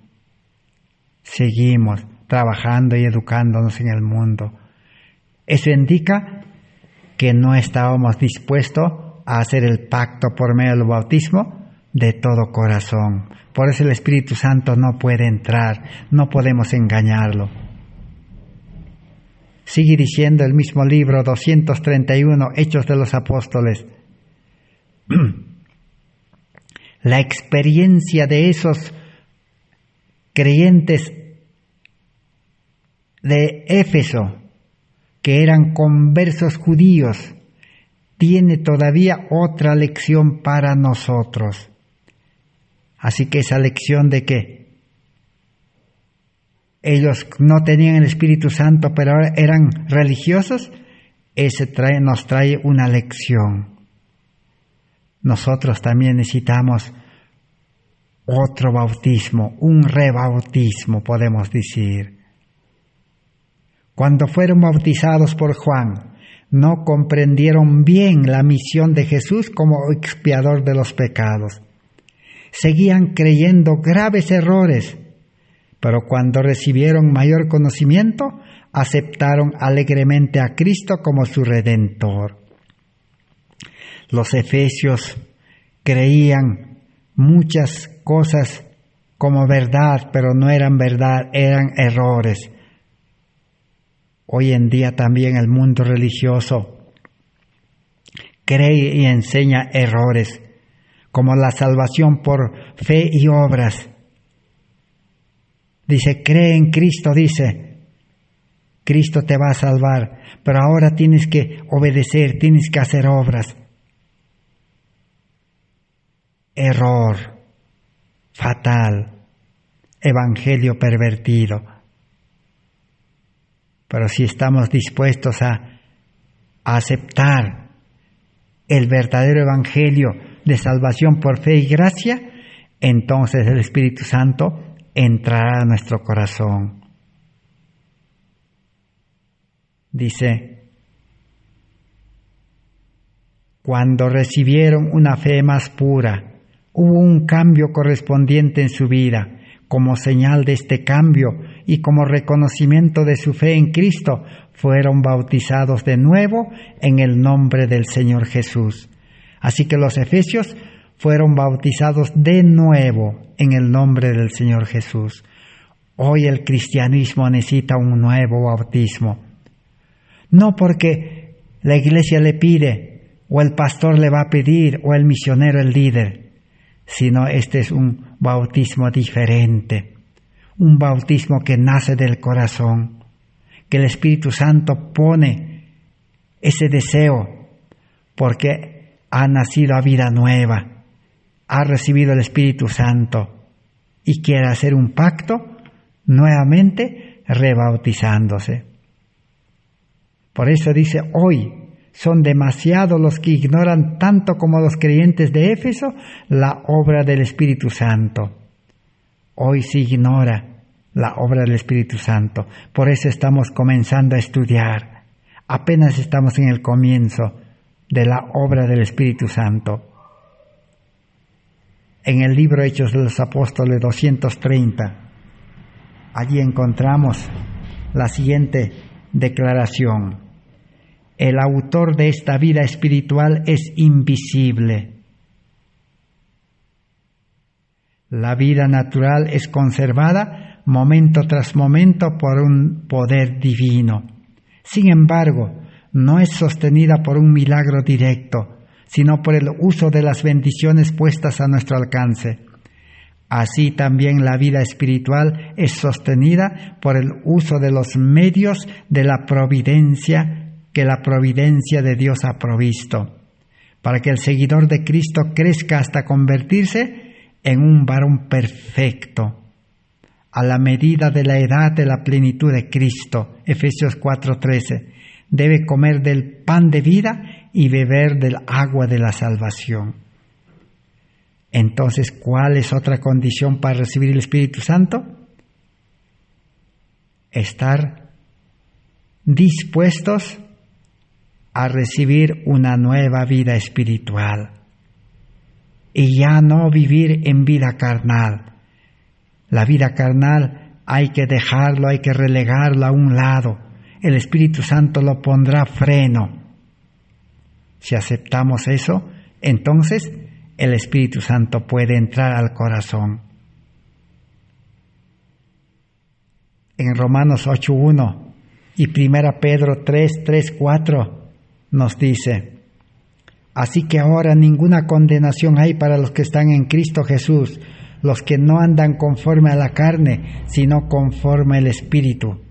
Seguimos trabajando y educándonos en el mundo. Eso indica que no estábamos dispuestos a hacer el pacto por medio del bautismo de todo corazón. Por eso el Espíritu Santo no puede entrar, no podemos engañarlo. Sigue diciendo el mismo libro 231, Hechos de los Apóstoles. La experiencia de esos creyentes de Éfeso, que eran conversos judíos, tiene todavía otra lección para nosotros. Así que esa lección de que ellos no tenían el Espíritu Santo, pero ahora eran religiosos, nos trae una lección. Nosotros también necesitamos otro bautismo, un rebautismo, podemos decir. Cuando fueron bautizados por Juan, no comprendieron bien la misión de Jesús como expiador de los pecados. Seguían creyendo graves errores, Pero cuando recibieron mayor conocimiento, aceptaron alegremente a Cristo como su Redentor. Los efesios creían muchas cosas como verdad, pero no eran verdad, eran errores. Hoy en día también el mundo religioso cree y enseña errores, como la salvación por fe y obras. Dice, cree en Cristo, dice, Cristo te va a salvar, pero ahora tienes que obedecer, tienes que hacer obras. Error, fatal, evangelio pervertido. Pero si estamos dispuestos a aceptar el verdadero evangelio de salvación por fe y gracia, entonces el Espíritu Santo entrará a nuestro corazón. Dice, cuando recibieron una fe más pura, hubo un cambio correspondiente en su vida. Como señal de este cambio y como reconocimiento de su fe en Cristo, fueron bautizados de nuevo en el nombre del Señor Jesús. Así que los efesios fueron bautizados de nuevo en el nombre del Señor Jesús. Hoy el cristianismo necesita un nuevo bautismo. No porque la iglesia le pide, o el pastor le va a pedir, o el misionero, el líder, sino este es un bautismo diferente, un bautismo que nace del corazón, que el Espíritu Santo pone ese deseo, porque ha nacido a vida nueva, ha recibido el Espíritu Santo y quiere hacer un pacto nuevamente rebautizándose. Por eso dice, hoy son demasiados los que ignoran, tanto como los creyentes de Éfeso, la obra del Espíritu Santo. Hoy se ignora la obra del Espíritu Santo. Por eso estamos comenzando a estudiar. Apenas estamos en el comienzo de la obra del Espíritu Santo. En el libro Hechos de los Apóstoles 230, allí encontramos la siguiente declaración. El autor de esta vida espiritual es invisible. La vida natural es conservada momento tras momento por un poder divino. Sin embargo, no es sostenida por un milagro directo, sino por el uso de las bendiciones puestas a nuestro alcance. Así también la vida espiritual es sostenida por el uso de los medios de la providencia que la providencia de Dios ha provisto, para que el seguidor de Cristo crezca hasta convertirse en un varón perfecto, a la medida de la edad de la plenitud de Cristo. Efesios 4:13. Debe comer del pan de vida y beber del agua de la salvación. Entonces, ¿cuál es otra condición para recibir el Espíritu Santo? Estar dispuestos a recibir una nueva vida espiritual y ya no vivir en vida carnal. La vida carnal hay que dejarlo, hay que relegarlo a un lado. El Espíritu Santo lo pondrá freno. Si aceptamos eso, entonces el Espíritu Santo puede entrar al corazón. En Romanos 8:1 y 1 Pedro 3:4 nos dice, así que ahora ninguna condenación hay para los que están en Cristo Jesús, los que no andan conforme a la carne, sino conforme al Espíritu.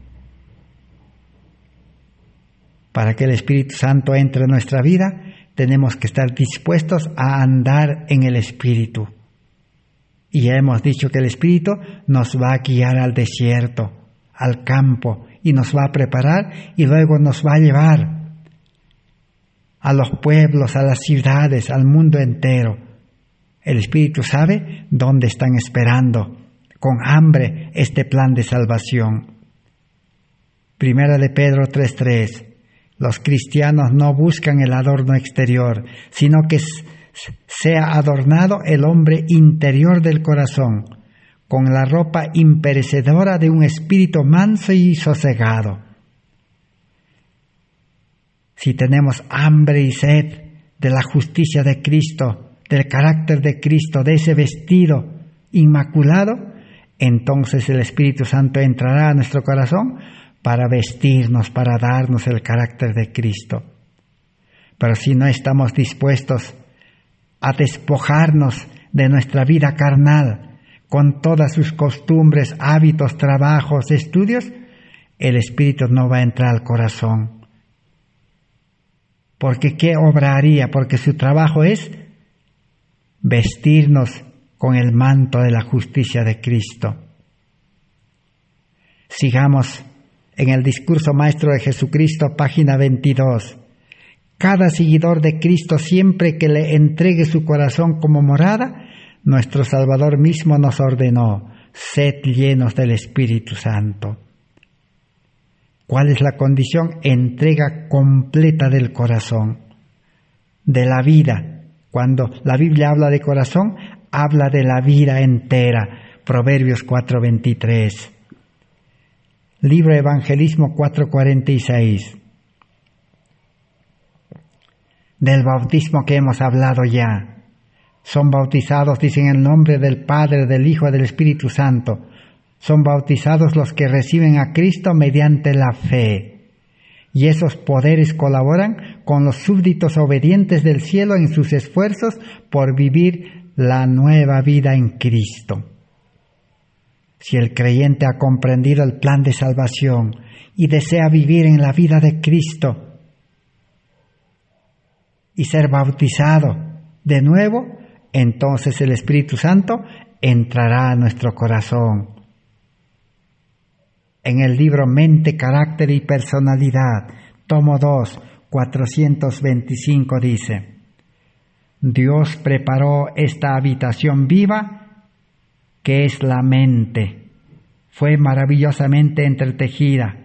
Para que el Espíritu Santo entre en nuestra vida, tenemos que estar dispuestos a andar en el Espíritu. Y ya hemos dicho que el Espíritu nos va a guiar al desierto, al campo, y nos va a preparar y luego nos va a llevar a los pueblos, a las ciudades, al mundo entero. El Espíritu sabe dónde están esperando, con hambre, este plan de salvación. 1 de Pedro 3:3. Los cristianos no buscan el adorno exterior, sino que sea adornado el hombre interior del corazón, con la ropa imperecedora de un espíritu manso y sosegado. Si tenemos hambre y sed de la justicia de Cristo, del carácter de Cristo, de ese vestido inmaculado, entonces el Espíritu Santo entrará a nuestro corazón para vestirnos, para darnos el carácter de Cristo. Pero si no estamos dispuestos a despojarnos de nuestra vida carnal, con todas sus costumbres, hábitos, trabajos, estudios, el Espíritu no va a entrar al corazón. Porque ¿qué obraría? Porque su trabajo es vestirnos con el manto de la justicia de Cristo. Sigamos en el discurso maestro de Jesucristo, página 22. Cada seguidor de Cristo, siempre que le entregue su corazón como morada, nuestro Salvador mismo nos ordenó: sed llenos del Espíritu Santo. ¿Cuál es la condición? Entrega completa del corazón, de la vida. Cuando la Biblia habla de corazón, habla de la vida entera. Proverbios 4:23. Libro Evangelismo 4:46. Del bautismo que hemos hablado ya. Son bautizados, dicen, en el nombre del Padre, del Hijo y del Espíritu Santo. Son bautizados los que reciben a Cristo mediante la fe. Y esos poderes colaboran con los súbditos obedientes del cielo en sus esfuerzos por vivir la nueva vida en Cristo. Si el creyente ha comprendido el plan de salvación y desea vivir en la vida de Cristo y ser bautizado de nuevo, entonces el Espíritu Santo entrará a nuestro corazón. En el libro Mente, Carácter y Personalidad, tomo 2, 425 dice: Dios preparó esta habitación viva que es la mente. Fue maravillosamente entretejida.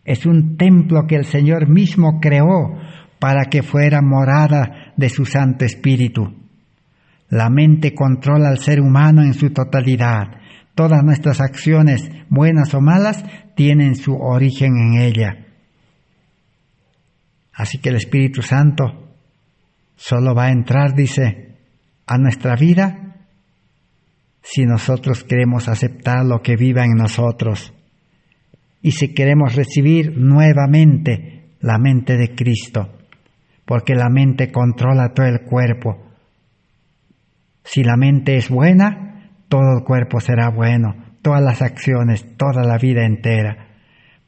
Es un templo que el Señor mismo creó para que fuera morada de su Santo Espíritu. La mente controla al ser humano en su totalidad. Todas nuestras acciones, buenas o malas, tienen su origen en ella. Así que el Espíritu Santo solo va a entrar, dice, a nuestra vida si nosotros queremos aceptar lo que viva en nosotros y si queremos recibir nuevamente la mente de Cristo, porque la mente controla todo el cuerpo. Si la mente es buena, todo el cuerpo será bueno, todas las acciones, toda la vida entera.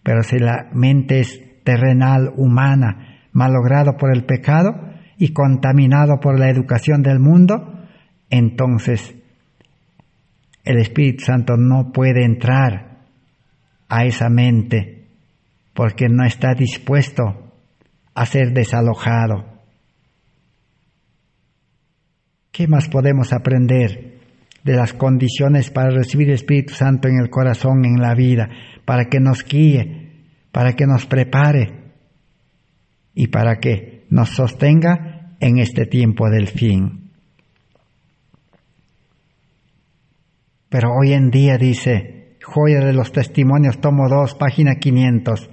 Pero si la mente es terrenal, humana, malogrado por el pecado y contaminado por la educación del mundo, entonces el Espíritu Santo no puede entrar a esa mente porque no está dispuesto a ser desalojado. ¿Qué más podemos aprender de las condiciones para recibir el Espíritu Santo en el corazón, en la vida, para que nos guíe, para que nos prepare y para que nos sostenga en este tiempo del fin? Pero hoy en día, dice, Joya de los Testimonios, tomo 2, página 500,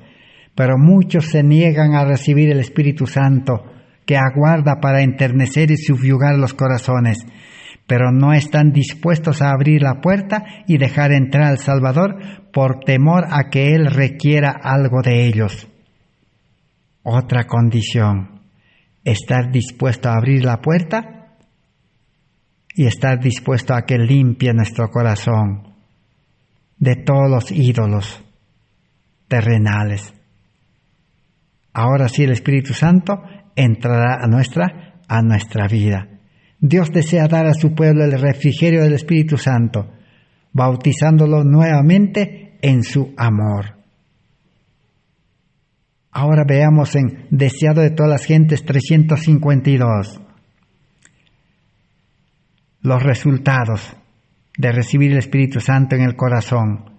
pero muchos se niegan a recibir el Espíritu Santo, que aguarda para enternecer y subyugar los corazones, pero no están dispuestos a abrir la puerta y dejar entrar al Salvador por temor a que Él requiera algo de ellos. Otra condición, estar dispuesto a abrir la puerta y estar dispuesto a que limpie nuestro corazón de todos los ídolos terrenales. Ahora sí, el Espíritu Santo entrará a nuestra vida. Dios desea dar a su pueblo el refrigerio del Espíritu Santo, bautizándolo nuevamente en su amor. Ahora veamos en Deseado de todas las gentes 352. Los resultados de recibir el Espíritu Santo en el corazón.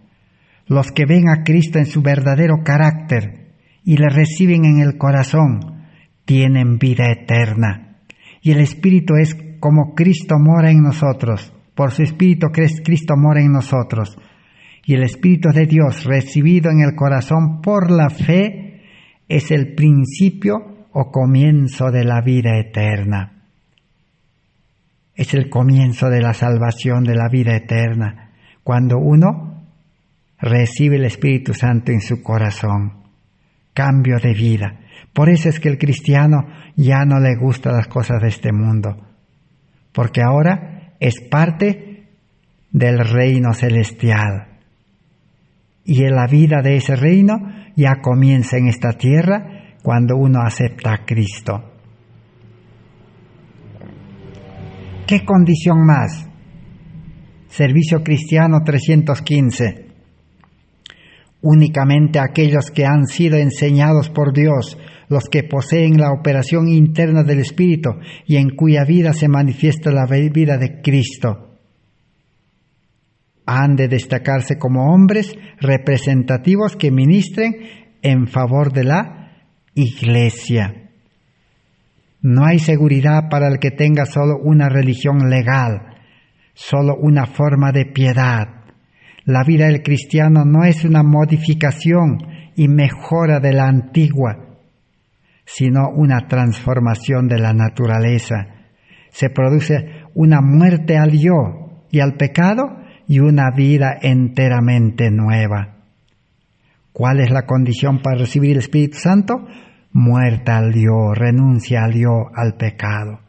Los que ven a Cristo en su verdadero carácter y le reciben en el corazón, tienen vida eterna. Y el Espíritu es como Cristo mora en nosotros, Por su Espíritu Cristo mora en nosotros. Y el Espíritu de Dios recibido en el corazón por la fe es el principio o comienzo de la vida eterna. Es el comienzo de la salvación, de la vida eterna, cuando uno recibe el Espíritu Santo en su corazón. Cambio de vida. Por eso es que el cristiano ya no le gustan las cosas de este mundo, porque ahora es parte del reino celestial. Y en la vida de ese reino ya comienza en esta tierra cuando uno acepta a Cristo. ¿Qué condición más? Servicio Cristiano 315. Únicamente aquellos que han sido enseñados por Dios, los que poseen la operación interna del Espíritu y en cuya vida se manifiesta la vida de Cristo, han de destacarse como hombres representativos que ministren en favor de la Iglesia. No hay seguridad para el que tenga solo una religión legal, solo una forma de piedad. La vida del cristiano no es una modificación y mejora de la antigua, sino una transformación de la naturaleza. Se produce una muerte al yo y al pecado y una vida enteramente nueva. ¿Cuál es la condición para recibir el Espíritu Santo? Muerta al yo, renuncia al yo, al pecado.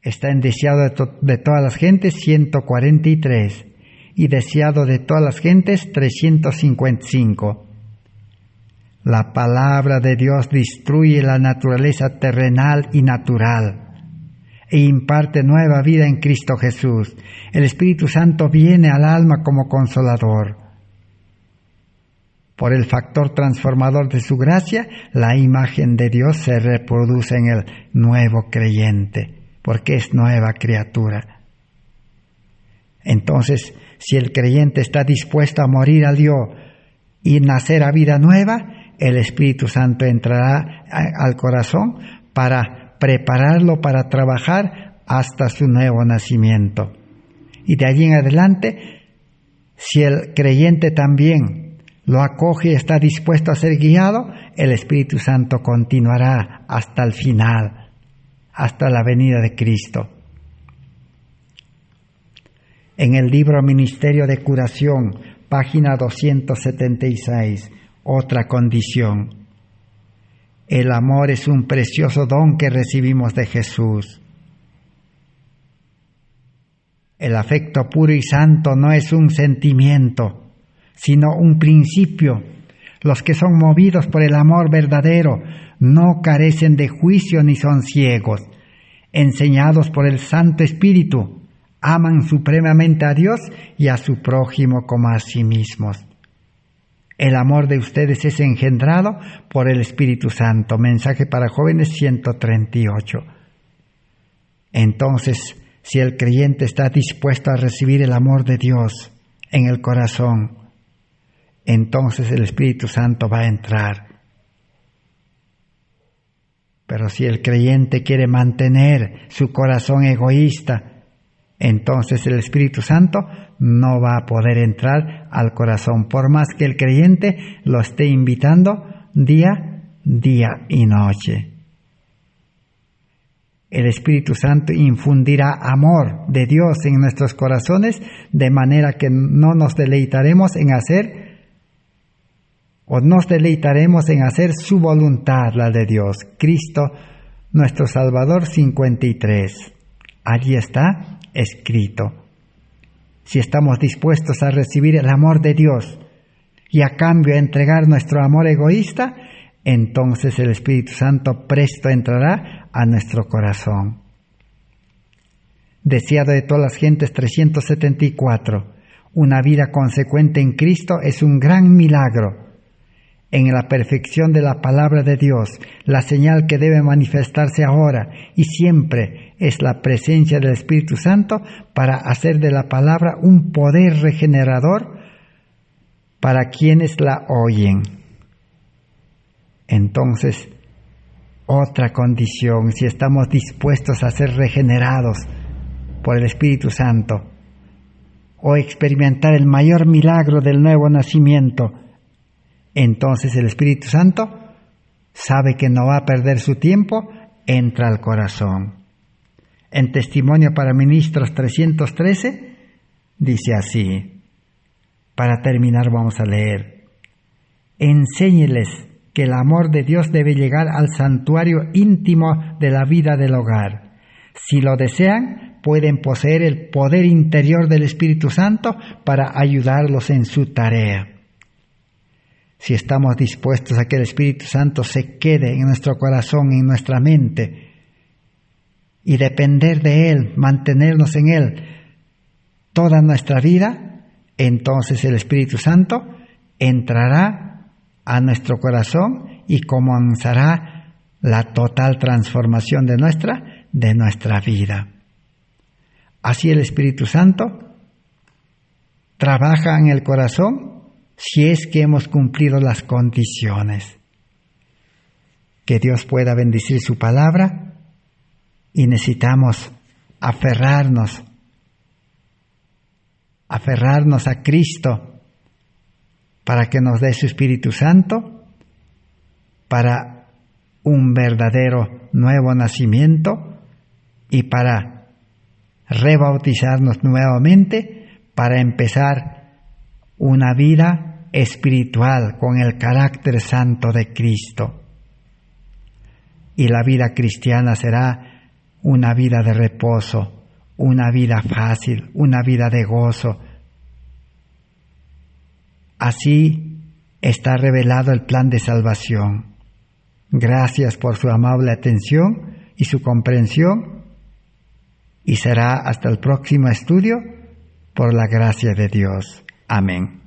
Está en deseado de todas las gentes 143 y deseado de todas las gentes 355. La palabra de Dios destruye la naturaleza terrenal y natural e imparte nueva vida en Cristo Jesús. El Espíritu Santo viene al alma como consolador. Por el factor transformador de su gracia, la imagen de Dios se reproduce en el nuevo creyente, porque es nueva criatura. Entonces, si el creyente está dispuesto a morir al yo y nacer a vida nueva, el Espíritu Santo entrará al corazón para prepararlo para trabajar hasta su nuevo nacimiento. Y de allí en adelante, si el creyente también lo acoge y está dispuesto a ser guiado, el Espíritu Santo continuará hasta el final, hasta la venida de Cristo. En el libro Ministerio de Curación, página 276, otra condición. El amor es un precioso don que recibimos de Jesús. El afecto puro y santo no es un sentimiento, sino un principio. Los que son movidos por el amor verdadero no carecen de juicio ni son ciegos. Enseñados por el Santo Espíritu, aman supremamente a Dios y a su prójimo como a sí mismos. El amor de ustedes es engendrado por el Espíritu Santo. Mensaje para jóvenes 138. Entonces, si el creyente está dispuesto a recibir el amor de Dios en el corazón, entonces el Espíritu Santo va a entrar. Pero si el creyente quiere mantener su corazón egoísta, entonces el Espíritu Santo no va a poder entrar al corazón, por más que el creyente lo esté invitando día y noche. El Espíritu Santo infundirá amor de Dios en nuestros corazones, de manera que no nos deleitaremos en hacer su voluntad, la de Dios. Cristo, nuestro Salvador, 53. Allí está escrito. Si estamos dispuestos a recibir el amor de Dios y a cambio a entregar nuestro amor egoísta, entonces el Espíritu Santo presto entrará a nuestro corazón. Deseado de todas las gentes 374. Una vida consecuente en Cristo es un gran milagro. En la perfección de la palabra de Dios, la señal que debe manifestarse ahora y siempre es la presencia del Espíritu Santo para hacer de la palabra un poder regenerador para quienes la oyen. Entonces, otra condición, si estamos dispuestos a ser regenerados por el Espíritu Santo o experimentar el mayor milagro del nuevo nacimiento, entonces el Espíritu Santo sabe que no va a perder su tiempo, entra al corazón. En Testimonio para Ministros 313 dice así, para terminar vamos a leer: enséñeles que el amor de Dios debe llegar al santuario íntimo de la vida del hogar. Si lo desean, pueden poseer el poder interior del Espíritu Santo para ayudarlos en su tarea. Si estamos dispuestos a que el Espíritu Santo se quede en nuestro corazón, en nuestra mente, y depender de Él, mantenernos en Él toda nuestra vida, entonces el Espíritu Santo entrará a nuestro corazón y comenzará la total transformación de nuestra vida. Así el Espíritu Santo trabaja en el corazón si es que hemos cumplido las condiciones. Que Dios pueda bendecir su palabra y necesitamos aferrarnos a Cristo para que nos dé su Espíritu Santo para un verdadero nuevo nacimiento y para rebautizarnos nuevamente, para empezar una vida espiritual con el carácter santo de Cristo. Y la vida cristiana será una vida de reposo, una vida fácil, una vida de gozo. Así está revelado el plan de salvación. Gracias por su amable atención y su comprensión, y será hasta el próximo estudio por la gracia de Dios. Amén.